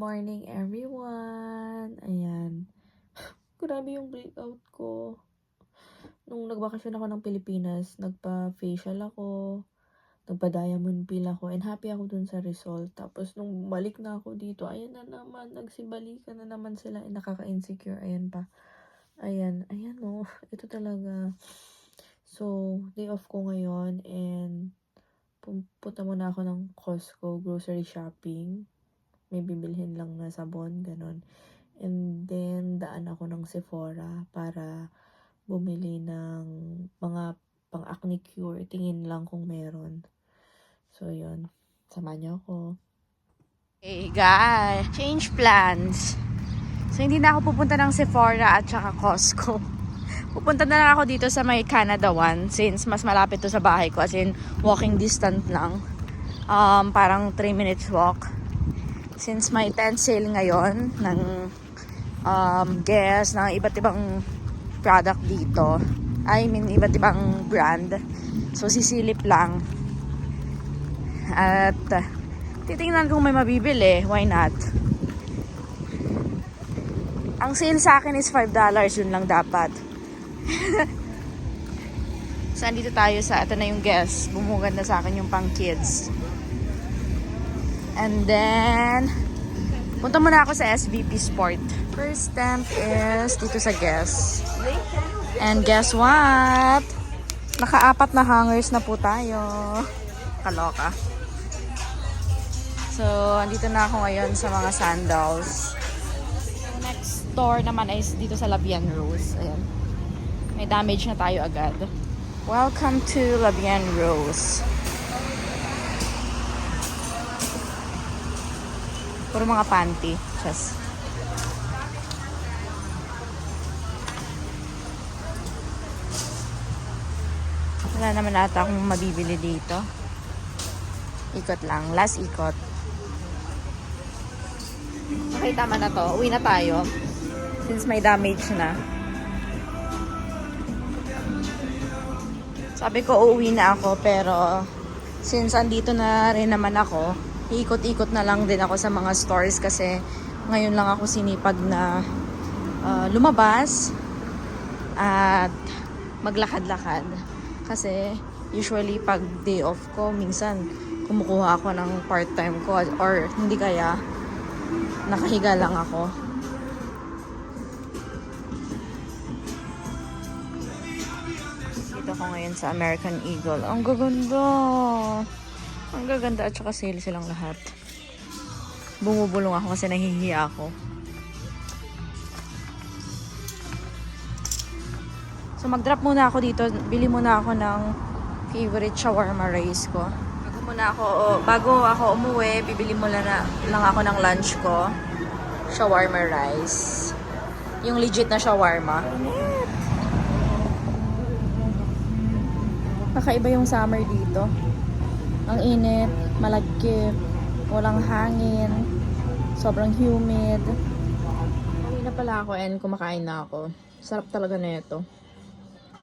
morning everyone! Ayan. Grabe yung breakout ko. Nung nagbakasyon ako ng Pilipinas, nagpa-facial ako, nagpa-diamond peel ako, and happy ako dun sa result. Tapos nung balik na ako dito, ayan na naman, nagsibalikan na naman sila, nakaka-insecure. Ayan pa. Ayan oh, ito talaga. So, day off ko ngayon, and pupunta muna ako ng Costco, grocery shopping. May bibilhin lang na sabon, ganun. And then, daan ako ng Sephora para bumili ng mga pang-acne cure. Tingin lang kung meron. So, yun. Samahan niyo ako. Hey guys, change plans. So, hindi na ako pupunta ng Sephora at saka Costco. Pupunta na lang ako dito sa may Canada One since mas malapit to sa bahay ko. As in, walking distance lang. Parang 3 minutes walk. Since may tent sale ngayon ng Guess, ng iba't ibang product dito. I mean, iba't ibang brand. So, sisilip lang. At titingnan kung may mabibili. Why not? Ang sale sa akin is $5. Yun lang dapat. So, andito tayo sa, ito na yung Guess. Bumuganda sa akin yung pang kids. And then, punta muna ako sa SVP Sport. First stamp is dito sa Guess. And guess what? Naka-4 na hangers na po tayo. Kaloka. So, andito na ako ngayon sa mga sandals. Next store naman is dito sa Labian Rose. Ayan. May damage na tayo agad. Welcome to Labian Rose. Puro mga panty. Just. Wala naman ata akong mabibili dito. Ikot lang. Last ikot. Okay, tama na to. Uwi na tayo. Since may damage na. Sabi ko uuwi na ako pero since andito na rin naman ako, ikot-ikot na lang din ako sa mga stores kasi ngayon lang ako sinipag na lumabas at maglakad-lakad. Kasi usually pag day off ko, minsan kumukuha ako ng part-time ko or hindi kaya nakahiga lang ako. Dito ako ngayon sa American Eagle. Ang gaganda! Ang gaganda at saka sale silang lahat. Bumubulong ako kasi nahihiya ako. So mag-drop muna ako dito. Bili muna ako ng favorite shawarma rice ko. Bago ako umuwi, bibili muna lang ako ng lunch ko. Shawarma rice. Yung legit na shawarma. Kakaiba yung summer dito. Ang init, malagkit, walang hangin, sobrang humid. Uwi na pala ako and kumakain na ako. Sarap talaga na ito.